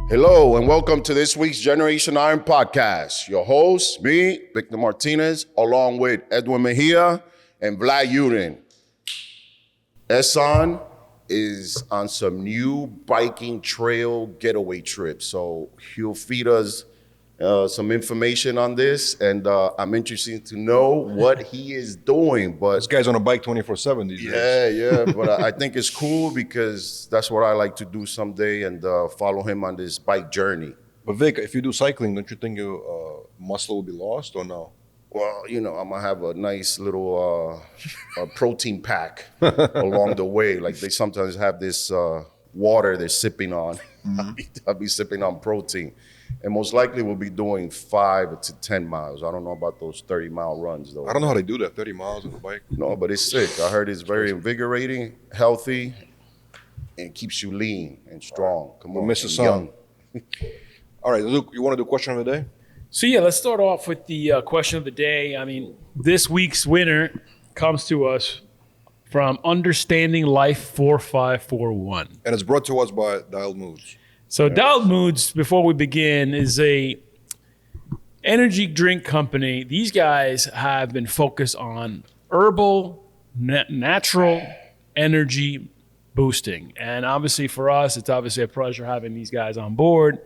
Hello and welcome to this week's Generation Iron podcast. Your host, me, Victor Martinez, along with Edwin Mejia and Vlad Yudin. Esan is on some new biking trail getaway trip, so he'll feed us some information on this, and I'm interested to know what he is doing. But this guy's on a bike 24/7 these days. Yeah, but I think it's cool because that's what I like to do someday, and follow him on this bike journey. But Vic, if you do cycling, don't you think your muscle will be lost or no? Well, I'm gonna have a nice little protein pack along the way. Like they sometimes have this water they're sipping on. Mm-hmm. I'll be sipping on protein. And most likely we'll be doing 5 to 10 miles. I don't know about those 30-mile runs, though. I don't know how they do that, 30 miles on a bike. No, but it's sick. I heard it's very invigorating, healthy, and keeps you lean and strong. Come on, Mr. Sun. All right, Luke, you want to do question of the day? So, yeah, let's start off with the question of the day. I mean, this week's winner comes to us from Understanding Life 4541. And it's brought to us by Dialed Moods. So Dialed Moods, before we begin, is a energy drink company. These guys have been focused on herbal, natural energy boosting. And obviously for us, it's obviously a pleasure having these guys on board.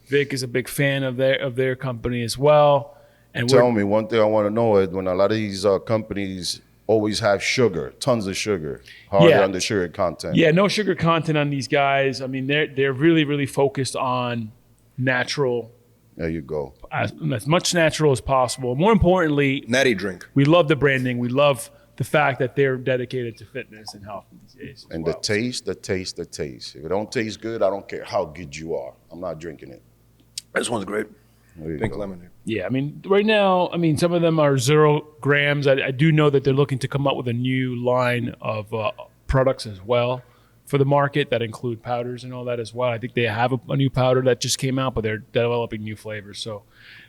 Vic is a big fan of their company as well. And tell me one thing I want to know is when a lot of these companies always have sugar, tons of sugar, hardly on the sugar content. Yeah, no sugar content on these guys. I mean, they're really, really focused on natural. There you go. As much natural as possible. More importantly, natty drink. We love the branding. We love the fact that they're dedicated to fitness and health these days. And the taste. If it don't taste good, I don't care how good you are. I'm not drinking it. This one's great. Pink lemonade. Yeah, I mean, right now, some of them are 0 grams. I do know that they're looking to come up with a new line of products as well for the market that include powders and all that as well. I think they have a new powder that just came out, but they're developing new flavors. So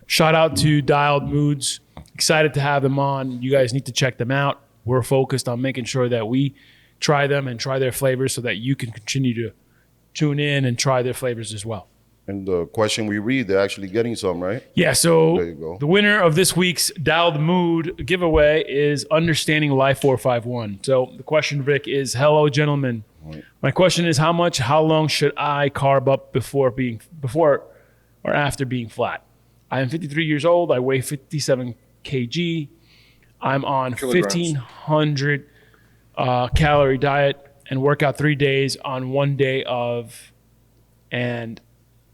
shout out to Dialed Moods. Excited to have them on. You guys need to check them out. We're focused on making sure that we try them and try their flavors so that you can continue to tune in and try their flavors as well. And the question we read, they're actually getting some, right? Yeah, so there you go. The winner of this week's Dialed Mood giveaway is Understanding Life 451. So the question, Vic, is, hello, gentlemen. Right. My question is, how long should I carb up before or after being flat? I am 53 years old. I weigh 57 kg. I'm on 1,500 calorie diet and work out 3 days on 1 day of, and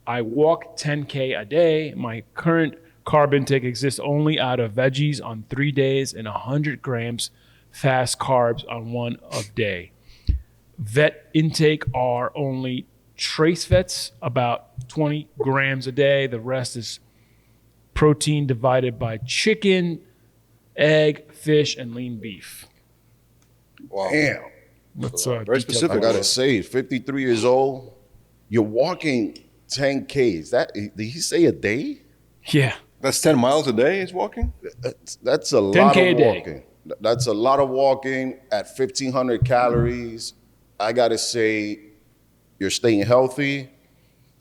I walk 10K a day. My current carb intake exists only out of veggies on 3 days and 100 grams fast carbs on 1 day. Vet intake are only trace vets, about 20 grams a day. The rest is protein divided by chicken, egg, fish, and lean beef. Wow. Damn. That's very specific. I gotta say, 53 years old, you're walking 10K. Did he say a day? Yeah. That's 10 miles a day he's walking? That's a lot of walking. That's a lot of walking at 1,500 calories. I gotta say, you're staying healthy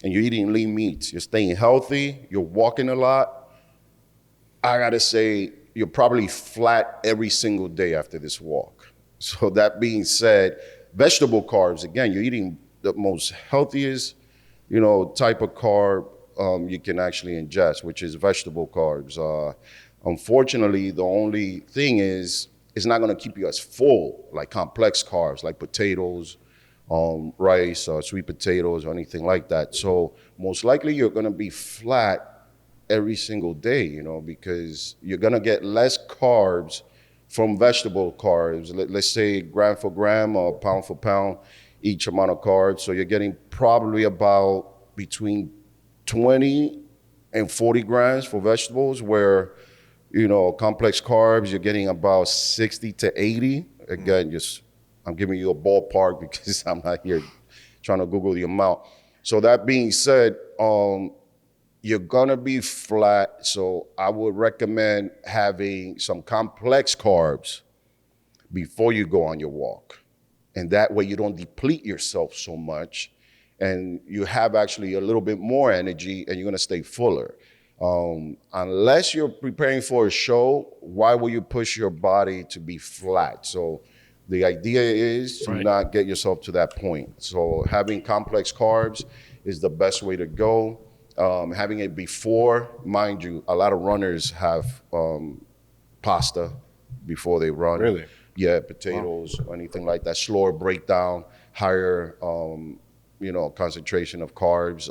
and you're eating lean meats. You're staying healthy, you're walking a lot. I gotta say, you're probably flat every single day after this walk. So that being said, vegetable carbs, again, you're eating the most healthiest type of carb you can actually ingest, which is vegetable carbs. Unfortunately, the only thing is it's not going to keep you as full like complex carbs, like potatoes, rice, sweet potatoes, or anything like that. So most likely you're going to be flat every single day, because you're going to get less carbs from vegetable carbs. Let's say gram for gram or pound for pound, each amount of carbs. So you're getting probably about between 20 and 40 grams for vegetables, where, complex carbs, you're getting about 60 to 80. Again, I'm giving you a ballpark because I'm not here trying to Google the amount. So that being said, you're gonna be flat. So I would recommend having some complex carbs before you go on your walk. And that way you don't deplete yourself so much and you have actually a little bit more energy and you're gonna stay fuller. Unless you're preparing for a show, why will you push your body to be flat? So the idea is to not get yourself to that point. So having complex carbs is the best way to go. Having it before, mind you, a lot of runners have pasta before they run. Really? Yeah, potatoes or anything like that. Slower breakdown, higher, concentration of carbs.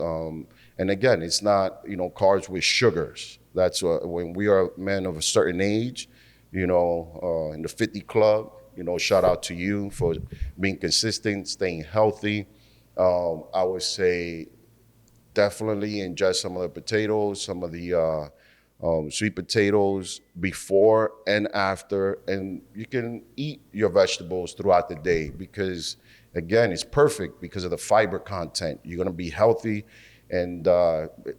And again, it's not, carbs with sugars. That's when we are men of a certain age, in the 50 club, shout out to you for being consistent, staying healthy. I would say definitely ingest some of the potatoes, some of the sweet potatoes before and after, and you can eat your vegetables throughout the day because, again, it's perfect because of the fiber content. You're gonna be healthy, and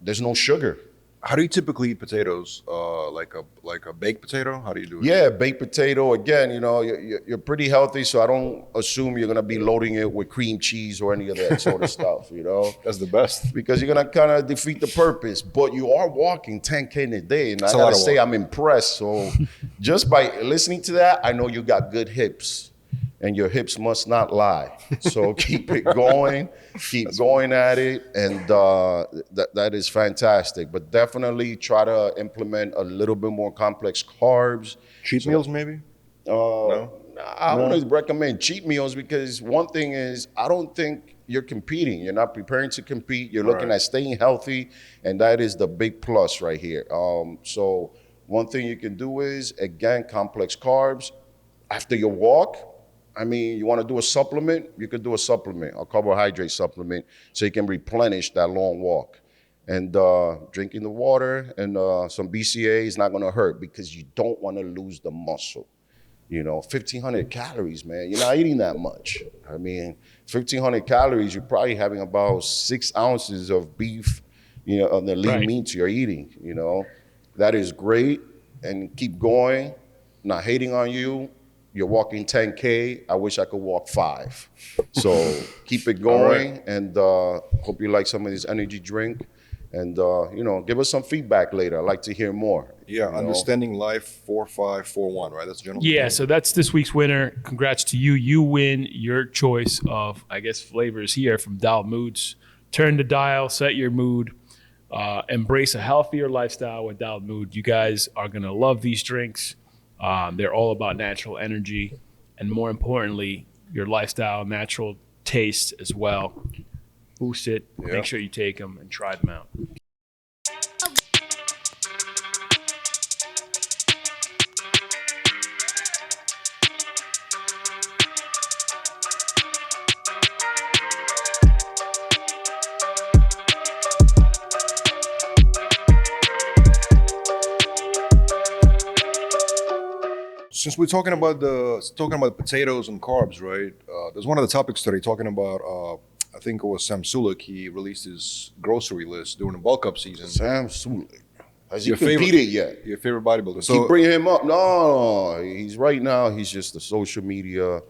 there's no sugar. How do you typically eat potatoes? Like a baked potato? How do you do it? Yeah, baked potato. Again, you're pretty healthy, so I don't assume you're gonna be loading it with cream cheese or any of that sort of stuff. That's the best. Because you're gonna kind of defeat the purpose. But you are walking 10K in a day, and I gotta say I'm impressed. So just by listening to that, I know you got good hips. And your hips must not lie. So keep it going, keep going at it, and that is fantastic. But definitely try to implement a little bit more complex carbs. Cheat meals, maybe? No? I want to recommend cheat meals because one thing is I don't think you're competing. You're not preparing to compete. You're looking at staying healthy, and that is the big plus right here. So one thing you can do is, again, complex carbs. After your walk, you want to do a supplement, you could do a supplement, a carbohydrate supplement, so you can replenish that long walk. And drinking the water and some BCA is not going to hurt because you don't want to lose the muscle. 1,500 calories, man. You're not eating that much. 1,500 calories, you're probably having about 6 ounces of beef, of the lean meats you're eating. That is great, and keep going. Not hating on you. You're walking 10K. I wish I could walk 5. So keep it going, and hope you like some of this energy drink. And, give us some feedback later. I'd like to hear more. Yeah, Understanding Life 4541, right? That's general. Yeah, so that's this week's winner. Congrats to you. You win your choice of, flavors here from Dial Moods. Turn the dial, set your mood, embrace a healthier lifestyle with Dial Mood. You guys are going to love these drinks. They're all about natural energy and, more importantly, your lifestyle, natural taste as well. Boost it. Yeah. Make sure you take them and try them out. Since we're talking about the potatoes and carbs, right? There's one of the topics today talking about. I think it was Sam Sulek. He released his grocery list during the bulk up season. Sam Sulek. Has he competed yet? Your favorite bodybuilder. So keep bringing him up. No, he's just a social media,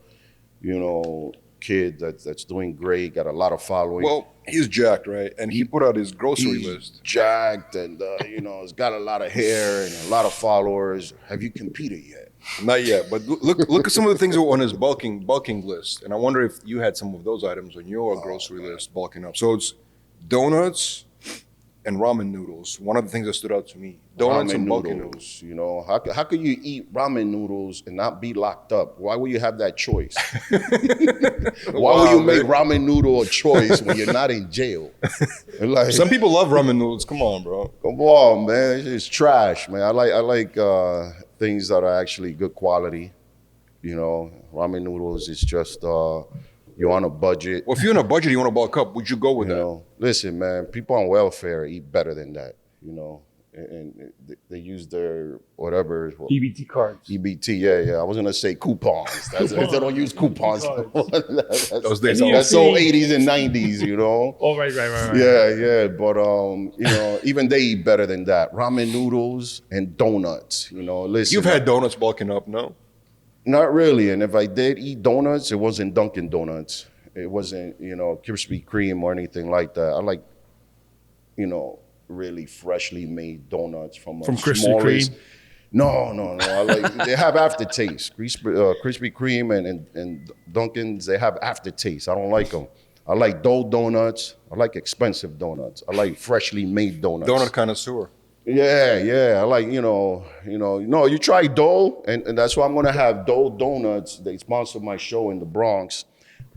kid that's doing great. Got a lot of following. Well, he's jacked, right? And he put out his grocery list. Jacked, and he's got a lot of hair and a lot of followers. Have you competed yet? Not yet, but look at some of the things that were on his bulking list, and I wonder if you had some of those items on your grocery list bulking up. So it's donuts and ramen noodles. One of the things that stood out to me: donuts and bulking noodles. How could you eat ramen noodles and not be locked up? Why would you have that choice? Why would you make ramen noodle a choice when you're not in jail? Some people love ramen noodles. Come on, bro. Come on, man. It's trash, man. I like things that are actually good quality. Ramen noodles is just you're on a budget. Well, if you're on a budget, you want to bulk up. Would you go with that? Listen, man. People on welfare eat better than that. And they use their whatever EBT cards. EBT, yeah. I was gonna say coupons. They don't use coupons. Those days. That's so 80s and 90s, Oh, right. Yeah. But even they eat better than that. Ramen noodles and donuts. Listen. You've had donuts bulking up, no? Not really. And if I did eat donuts, it wasn't Dunkin' Donuts. It wasn't, Krispy Kreme or anything like that. I like, really freshly made donuts from Krispy smallest. Kreme? No. I like they have aftertaste. Krispy Kreme and Dunkin's, they have aftertaste. I don't like them. I like dough donuts. I like expensive donuts. I like freshly made donuts. Donut connoisseur. Yeah. I like, you try dough, and that's why I'm gonna have dough donuts. They sponsor my show in the Bronx.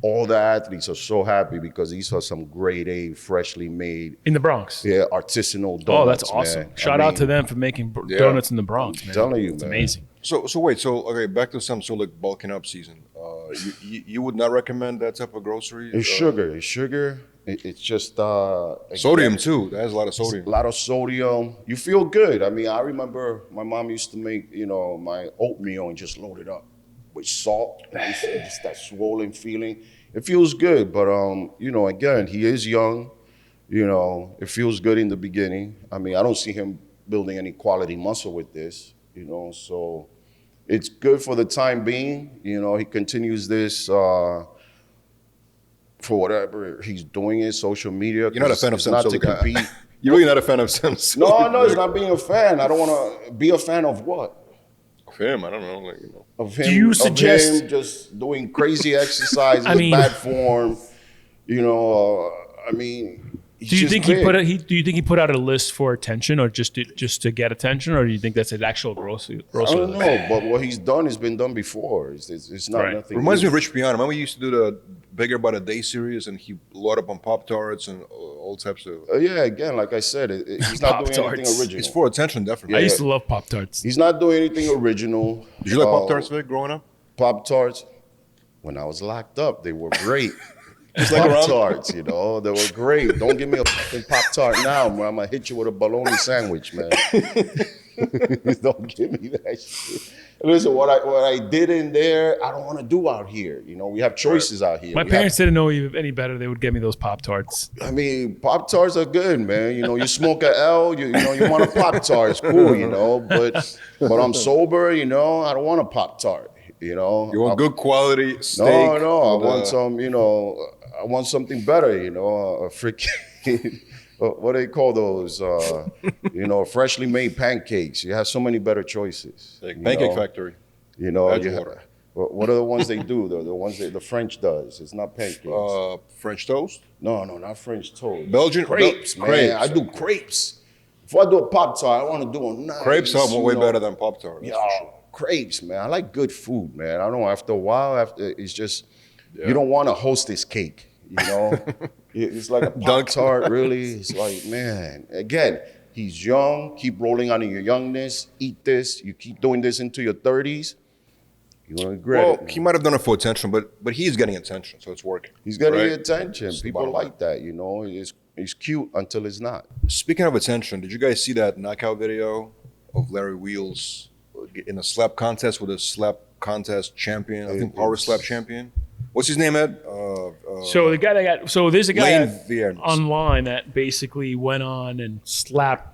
All the athletes are so happy because these are some grade A, freshly made. In the Bronx. Yeah, artisanal donuts. Oh, that's awesome. Man. Shout out to them for making donuts in the Bronx, man. I'm telling you, it's man. amazing. So okay, back to some Sulek bulking up season. You would not recommend that type of grocery? It's sugar. It's just sodium too. That has a lot of sodium. A lot of sodium. You feel good. I mean, I remember my mom used to make, my oatmeal and just load it up with salt. Just that swollen feeling. It feels good, but again, he is young. It feels good in the beginning. I mean, I don't see him building any quality muscle with this. So it's good for the time being. He continues this for whatever he's doing in social media. You're not a fan of Sam not to Sulek. compete. You're really not a fan of Sam Sulek. No, it's not being a fan. I don't want to be a fan of what? Of him, I don't know. Of him, Do you suggest- of him just doing crazy exercises, bad form? I mean, Do you think he put out a list for attention, or just to get attention, or do you think that's an actual grocery I don't list? know, but what he's done has been done before. It's not Right. nothing. Reminds me new. of Rich Piana. Remember, he used to do the Bigger by the Day series, and he load up on Pop-Tarts and all types of. Yeah, again, like I said, he's not doing anything Pop-Tarts. original. It's for attention, definitely. I used to love Pop-Tarts. He's not doing anything original. Did you like Pop-Tarts, Vic, growing up? Pop-Tarts, when I was locked up, they were great. Just like around. Pop-Tarts, they were great. Don't give me a fucking Pop-Tart now, man. I'm gonna hit you with a bologna sandwich, man. Don't give me that shit. Listen, what I did in there, I don't want to do out here. We have choices out here. My parents didn't know any better. They would get me those Pop-Tarts. I mean, Pop-Tarts are good, man. You smoke an L, you want a Pop-Tart. It's cool, but I'm sober, I don't want a Pop-Tart, You want good quality steak? No, I want some, I want something better, a freaking, what do they call those? Freshly made pancakes. You have so many better choices. Like Pancake Factory. Edgewater. What are the ones they do? The ones that the French does. It's not pancakes. French toast? No, not French toast. Belgian crepes, man. Crepes. I do crepes. If I do a Pop-Tart, I want to do a nice. Crepes are way better than Pop-Tart. Yeah, crepes, man. I like good food, man. I don't know. After a while, it's just you don't want a Hostess cake. It's like a Pop-Tart, really. It's like, man. Again, he's young. Keep rolling on in your youngness. Eat this. You keep doing this into your 30s. You're gonna regret it. Well, he might have done it for attention, but he's getting attention, so it's working. He's getting right? attention. People like that, It's cute until it's not. Speaking of attention, did you guys see that knockout video of Larry Wheels in a slap contest with a slap contest champion? I think power slap champion. What's his name, Ed? So the guy there's a guy Lane Viernes. online that basically went on and slapped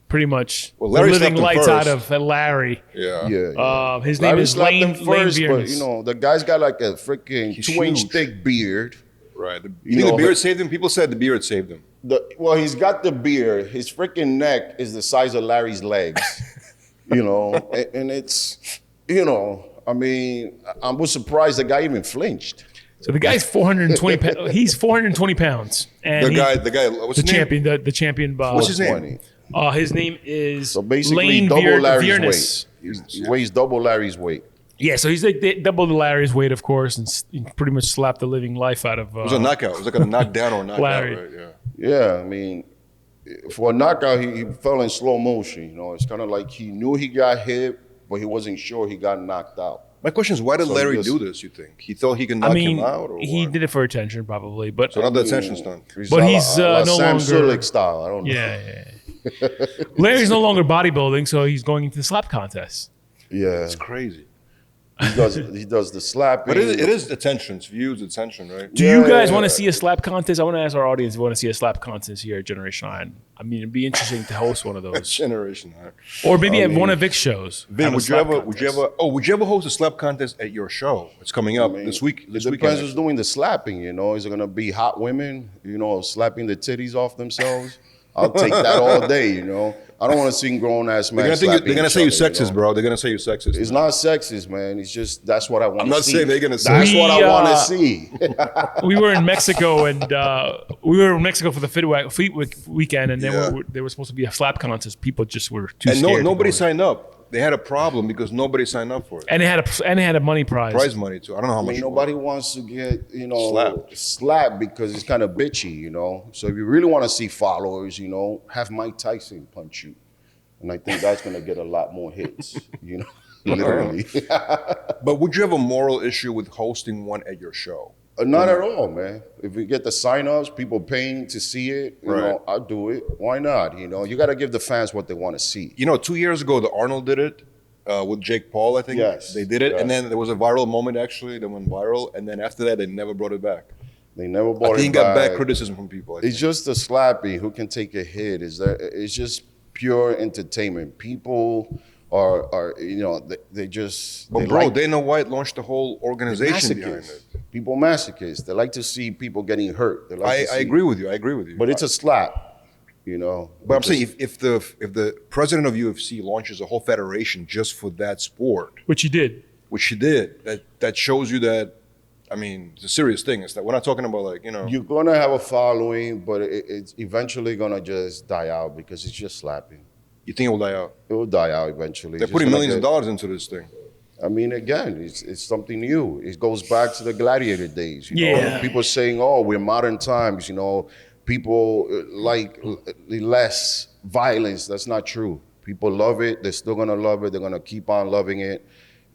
pretty much Well, the Larry living slapped him lights first. out of Larry. Yeah. His name Larry is slapped Lane him first, Viernes. but the guy's got like a freaking He's 2-inch huge. thick beard. Right. You think the beard saved him? People said the beard saved him. He's got the beard. His freaking neck is the size of Larry's legs. And it's, I mean, I was surprised the guy even flinched. So the guy's 420 pounds. He's 420 pounds. And The guy. What's the his name? champion, the champion. What's his name? 420. His name is So basically Lane double Larry's Viernes. weight. He weighs double Larry's weight. Yeah, so he's like double the Larry's weight, of course, and he pretty much slapped the living life out of. It was a knockout. It was like a knockdown or a knockout, Larry. right? Yeah. Yeah, I mean, for a knockout, he fell in slow motion. It's kind of like he knew he got hit, but he wasn't sure he got knocked out. My question is, why did So Larry he just- do this, you think? He thought he could knock him out? Or he what? did it for attention, probably, but So not the attention stunt. But he's no Sam longer- Sulek style. I don't know. yeah. Larry's no longer bodybuilding, so he's going into the slap contest. Yeah. It's crazy. He does the slapping. But it is attention. It's views, attention, right? Do you guys want to see a slap contest? I want to ask our audience if you want to see a slap contest here at Generation 9. I mean, it'd be interesting to host one of those. Generation. Right? Or maybe at one of Vic's shows. Vin, would you ever host a slap contest at your show? It's coming up this week. It depends who's doing the slapping, you know. Is it going to be hot women, you know, slapping the titties off themselves? I'll take that all day, you know. I don't want to see grown-ass men They're going to say you're slapping each sexist, other, bro. They're going to say you're sexist. It's not sexist, man. It's just, that's what I want to see. I'm not saying they're going to say That's what I want to see. We were in Mexico and for the Fit Week weekend, and there was supposed to be a slap contest. People just were too scared. And nobody signed up. They had a problem because nobody signed up for it. And they had a money prize. Prize money too. I don't know how much. Nobody wants to get, you know, slapped because it's kind of bitchy, you know. So if you really want to see followers, you know, have Mike Tyson punch you. And I think that's going to get a lot more hits, you know, literally. But would you have a moral issue with hosting one at your show? Not at all, man. If we get the sign-ups, people paying to see it, you know, I'll do it. Why not? You know, you got to give the fans what they want to see. You know, 2 years ago, the Arnold did it with Jake Paul, I think. Yes. They did it. Yes. And then there was a viral moment, actually, that went viral. And then after that, they never brought it back. They never brought it back. I think he got bad criticism from people. It's just a slappy. Who can take a hit? It's just pure entertainment. People are you know, they just... But bro, Dana White launched the whole organization behind it. People masochists. They like to see people getting hurt. I agree with you. I agree with you. But it's a slap, you know. But I'm saying if the president of UFC launches a whole federation just for that sport, which he did, that shows you that. I mean, it's a serious thing. It's that we're not talking about like, you know. You're gonna have a following, but it's eventually gonna just die out because it's just slapping. You think it will die out? It will die out eventually. They're putting millions of dollars into this thing. I mean, again, it's something new. It goes back to the gladiator days. You know? People saying, "Oh, we're modern times." You know, people like less violence. That's not true. People love it. They're still gonna love it. They're gonna keep on loving it.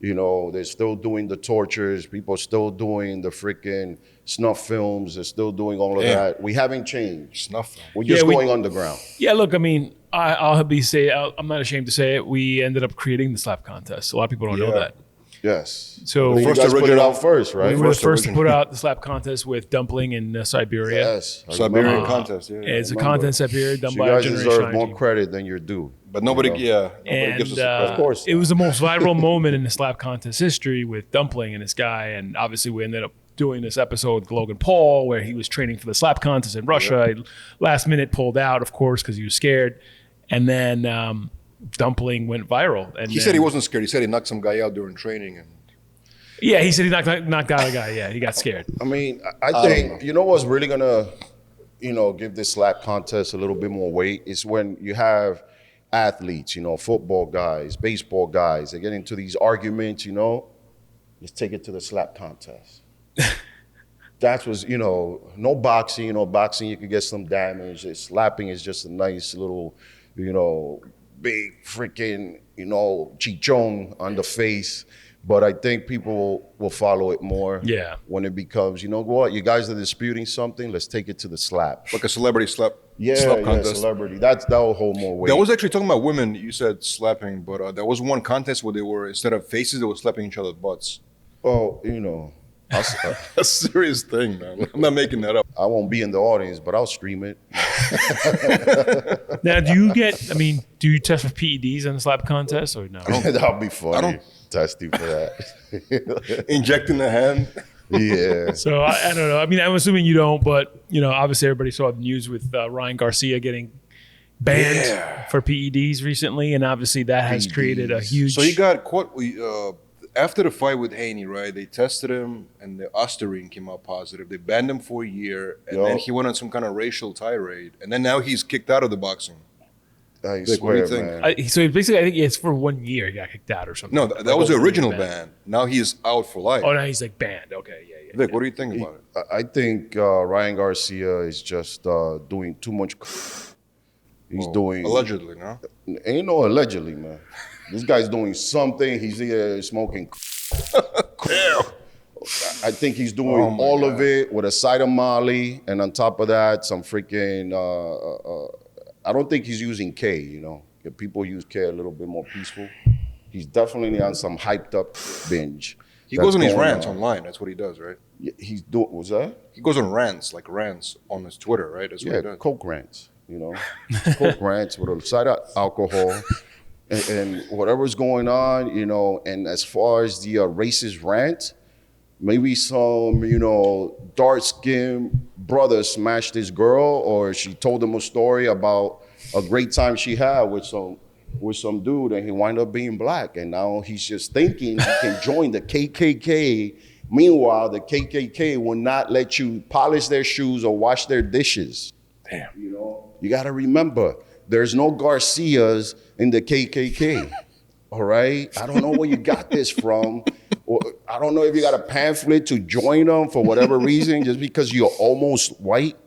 You know, they're still doing the tortures. People are still doing the freaking snuff films. They're still doing all of that. We haven't changed. Snuff. We're just going underground. Yeah, look, I mean, I'm not ashamed to say it. We ended up creating the slap contest. A lot of people don't know that. Yes. So you guys put it out first, right? We were the first to put out the slap contest with Dumpling in Siberia. Yes. Siberian contest. Yeah, it's a contest in Siberia done by you a guys generation. deserve more credit than you're due. But nobody gives us of course. It was the most viral moment in the slap contest history with Dumpling and this guy. And obviously we ended up doing this episode with Logan Paul where he was training for the slap contest in Russia. He last minute pulled out, of course, because he was scared. And then Dumpling went viral. And he said he wasn't scared. He said he knocked some guy out during training. Yeah, he said he knocked out a guy. Yeah, he got scared. I mean, I think, you know what's really going to, you know, give this slap contest a little bit more weight is when you have athletes, you know, football guys, baseball guys, they get into these arguments, you know, let's take it to the slap contest. That was, you know, no boxing, you know, boxing, you could get some damage. Slapping is just a nice little, you know, big freaking, you know, chichon on the face. But I think people will follow it more when it becomes, you know what, you guys are disputing something, let's take it to the slap. Like a celebrity slap contest. Celebrity. That will hold more weight. That was actually talking about women, you said slapping, but there was one contest where they were, instead of faces, they were slapping each other's butts. Oh, you know. A serious thing, man. I'm not making that up. I won't be in the audience, but I'll stream it. Now, do you test for PEDs in the slap contest or no? That'll be funny. I don't test you for that. Injecting the hand. Yeah. So I don't know. I mean, I'm assuming you don't, but you know, obviously everybody saw the news with Ryan Garcia getting banned for PEDs recently, and obviously that has created a huge. So he got caught. After the fight with Haney, right? They tested him, and the Ostarine came out positive. They banned him for a year, and then he went on some kind of racial tirade, and then now he's kicked out of the boxing. I swear, what do you think? So basically, I think it's for 1 year he got kicked out or something. No, that was the original ban. Now he's out for life. Oh, now he's like banned. Okay, yeah. Vic, what do you think about it? I think Ryan Garcia is just doing too much. He's doing allegedly, no? Ain't no allegedly, man. This guy's doing something. He's either smoking. I think he's doing all of it with a side of Molly, and on top of that, some freaking. I don't think he's using K. You know, if people use K a little bit more peaceful. He's definitely on some hyped up binge. He goes on his rants online. That's what he does, right? Yeah, he's doing, what's that? He goes on rants on his Twitter, right? That's what he does. Coke rants, Coke rants with a side of alcohol and whatever's going on, and as far as the racist rant, maybe some, dark-skinned brother smashed his girl, or she told him a story about a great time she had with some dude, and he wound up being black, and now he's just thinking he can join the KKK. Meanwhile, the KKK will not let you polish their shoes or wash their dishes. Damn. You got to remember, there's no Garcias in the KKK. All right? I don't know where you got this from. Or I don't know if you got a pamphlet to join them for whatever reason, just because you're almost white.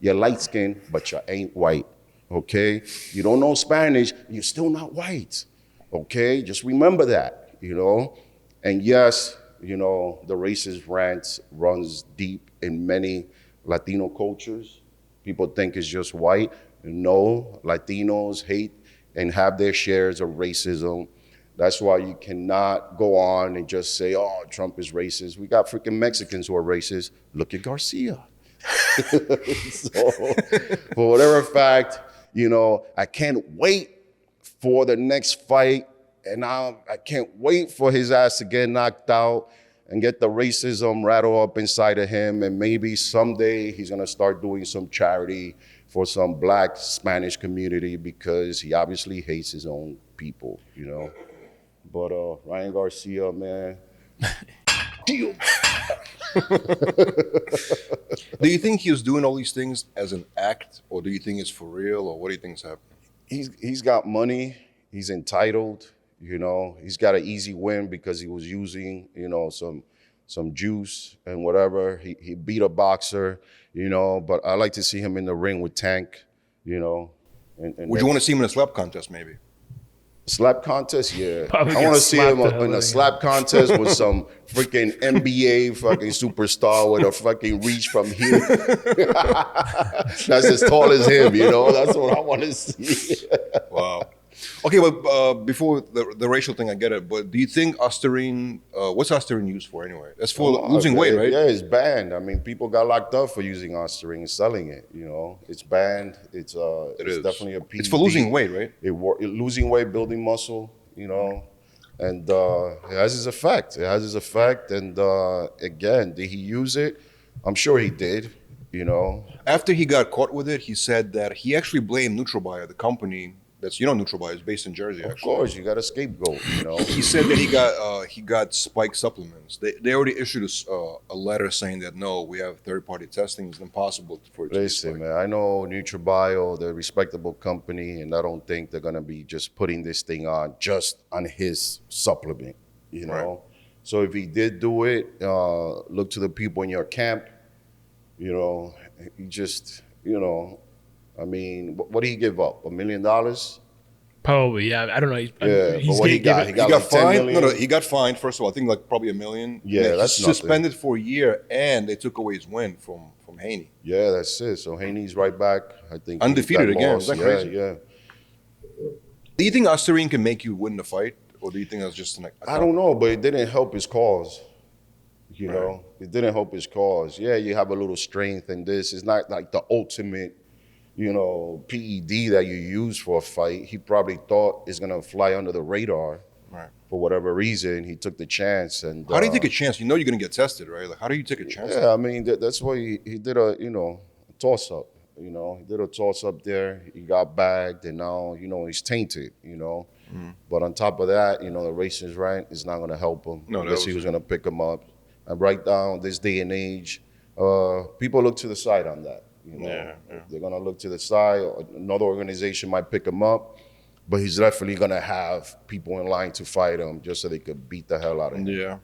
You're light skinned, but you ain't white. Okay? You don't know Spanish, you're still not white. Okay? Just remember that, And yes, the racist rant runs deep in many Latino cultures. People think it's just white. No, Latinos hate and have their shares of racism. That's why you cannot go on and just say, oh, Trump is racist. We got freaking Mexicans who are racist. Look at Garcia. So, for whatever fact, I can't wait for the next fight. And I can't wait for his ass to get knocked out and get the racism rattled up inside of him. And maybe someday he's going to start doing some charity for some black Spanish community, because he obviously hates his own people, But Ryan Garcia, man. Deal. Do you think he was doing all these things as an act, or do you think it's for real, or what do you think is happening? He's got money. He's entitled. He's got an easy win because he was using, some juice and whatever. He beat a boxer, but I like to see him in the ring with Tank, And Would you want to see him in a slap contest, maybe? Slap contest, yeah. Probably I want to see him in a out. slap contest with some freaking NBA fucking superstar with a fucking reach from here. That's as tall as him, That's what I want to see. Wow. Okay, but before the racial thing, I get it. But do you think Ostarine, what's Ostarine used for anyway? That's for losing weight, right? Yeah, it's banned. I mean, people got locked up for using Ostarine and selling it, It's banned. It's definitely a PED. It's for losing weight, right? Losing weight, building muscle, and it has its effect. And again, did he use it? I'm sure he did, After he got caught with it, he said that he actually blamed NutraBio, the company that's, NutraBio is based in Jersey, actually. Of course, you got a scapegoat, He said that he got spike supplements. They already issued a letter saying that, no, we have third-party testing. It's impossible for it to be spiked. Listen, man, I know NutraBio, they're a respectable company, and I don't think they're going to be just putting this thing on just on his supplement, Right. So if he did do it, look to the people in your camp, he just, I mean, what did he give up? $1 million? Probably, yeah. I don't know. But what he got? He got He got like 10 fined. million? No, he got fined. First of all, I think like probably $1 million. Yeah, And that's he's nothing. suspended for a year, and they took away his win from Haney. Yeah, that's it. So Haney's right back. I think Undefeated that again. loss. Is that crazy? Yeah. Do you think Ostarine can make you win the fight, or do you think that's just an? I don't know, but it didn't help his cause. Right. It didn't help his cause. Yeah, you have a little strength in this. It's not like the ultimate, PED that you use for a fight. He probably thought it's gonna fly under the radar. Right. For whatever reason, he took the chance. And How do you take a chance? You're gonna get tested, right? Like, how do you take a chance? Yeah, I mean that's why he did a toss up. He did a toss up there. He got bagged, and now he's tainted. But on top of that, the racist rant is not going to help him. No, unless he was going to pick him up. And right now, this day and age, people look to the side on that. Yeah. They're going to look to the side. Another organization might pick him up, but he's definitely going to have people in line to fight him just so they could beat the hell out of him. Yeah.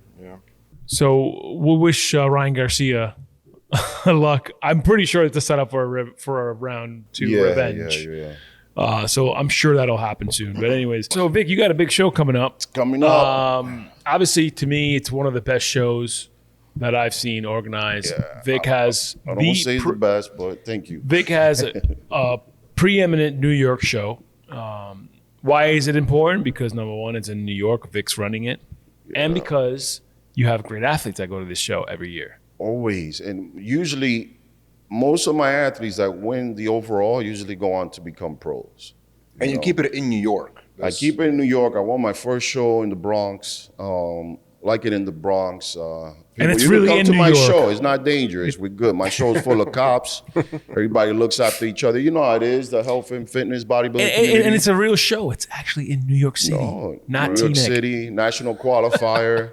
So we wish Ryan Garcia luck. I'm pretty sure it's a setup for a round 2 revenge. Yeah. So I'm sure that'll happen soon. But anyways, so Vic, you got a big show coming up. It's coming up. Obviously, to me, it's one of the best shows that I've seen organized. Yeah, Vic has I don't want to say it's the best, but thank you. Vic has a preeminent New York show, Why is it important? Because number one, it's in New York, Vic's running it, and because you have great athletes that go to this show every year. Always. And usually, most of my athletes that win the overall usually go on to become pros. And you keep it in New York. I keep it in New York. I won my first show in the Bronx. Like it in the Bronx. And it's you really can come in to New my York. show. It's not dangerous. We're good. My show's full of cops. Everybody looks after each other. You know how it is, the health and fitness bodybuilding community. And it's a real show. It's actually in New York City, not New York Teaneck. City, national qualifier.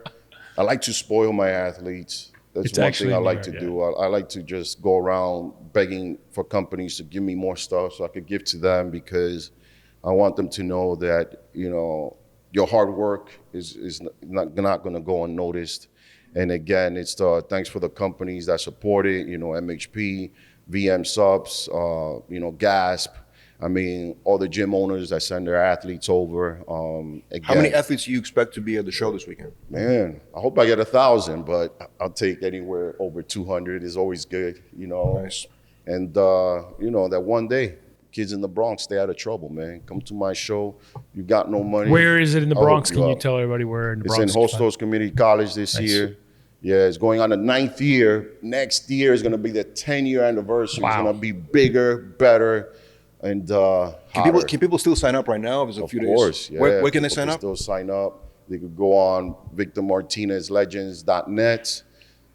I like to spoil my athletes. That's It's one actually thing I in New like York, to yeah. do. I like to just go around begging for companies to give me more stuff so I could give to them, because I want them to know that, you know, your hard work is not going to go unnoticed. And again, it's thanks for the companies that support it, you know, MHP, VM Subs, you know, GASP. I mean, all the gym owners that send their athletes over. Again, How many athletes do you expect to be at the show this weekend? Man, I hope I get 1,000, but I'll take anywhere over 200 is always good, you know. Nice. And, you know, that one day, kids in the Bronx stay out of trouble, man. Come to my show. You got no money. Where is it in the I'll Bronx? hook Can you up. tell everybody where in the It's Bronx? in Hostos Community College this year. Yeah, it's going on the 9th year. Next year is going to be the 10-year anniversary. Wow. It's going to be bigger, better, and hotter. Can people still sign up right now? There's a few Of days. course, yeah. Where can they People sign up? Still sign up. They could go on victormartinezlegends.net.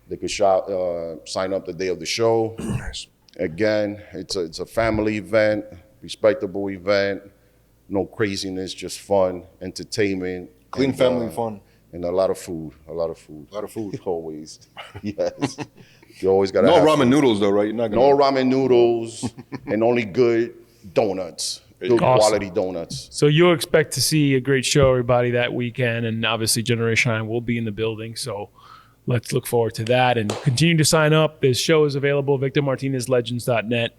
They could sign up the day of the show. Nice. Again, it's a family event, respectable event, no craziness, just fun, entertainment. Clean and, family fun. And a lot of food, a lot of food. A lot of food. Always, yes. You always got to No have ramen food. noodles though, right? You're not No gonna. ramen noodles, and only good donuts, good Awesome. quality donuts. So you'll expect to see a great show, everybody, that weekend. And obviously Generation 9 will be in the building. So let's look forward to that and continue to sign up. This show is available, victormartinezlegends.net.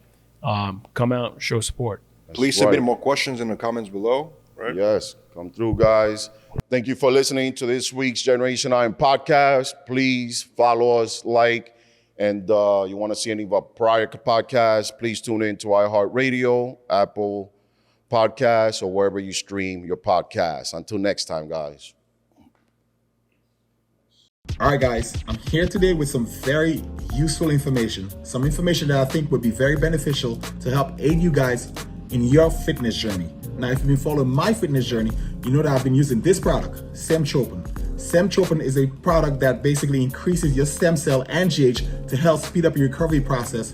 Come out, show support. Please Right. submit more questions in the comments below. Right? Yes, come through, guys. Thank you for listening to this week's Generation 9 podcast. Please follow us, like, and you want to see any of our prior podcasts, please tune in to iHeartRadio, Apple Podcasts, or wherever you stream your podcasts. Until next time, guys. All right, guys, I'm here today with some very useful information. Some information that I think would be very beneficial to help aid you guys in your fitness journey. Now, if you've been following my fitness journey, you know that I've been using this product, Semtropin. Semtropin is a product that basically increases your stem cell and GH to help speed up your recovery process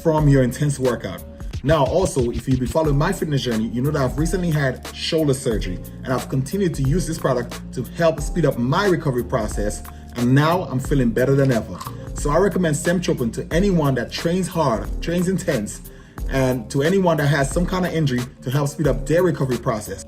from your intense workout. Now, also, if you've been following my fitness journey, you know that I've recently had shoulder surgery, and I've continued to use this product to help speed up my recovery process, and now I'm feeling better than ever. So I recommend Semtropin to anyone that trains hard, trains intense, and to anyone that has some kind of injury to help speed up their recovery process.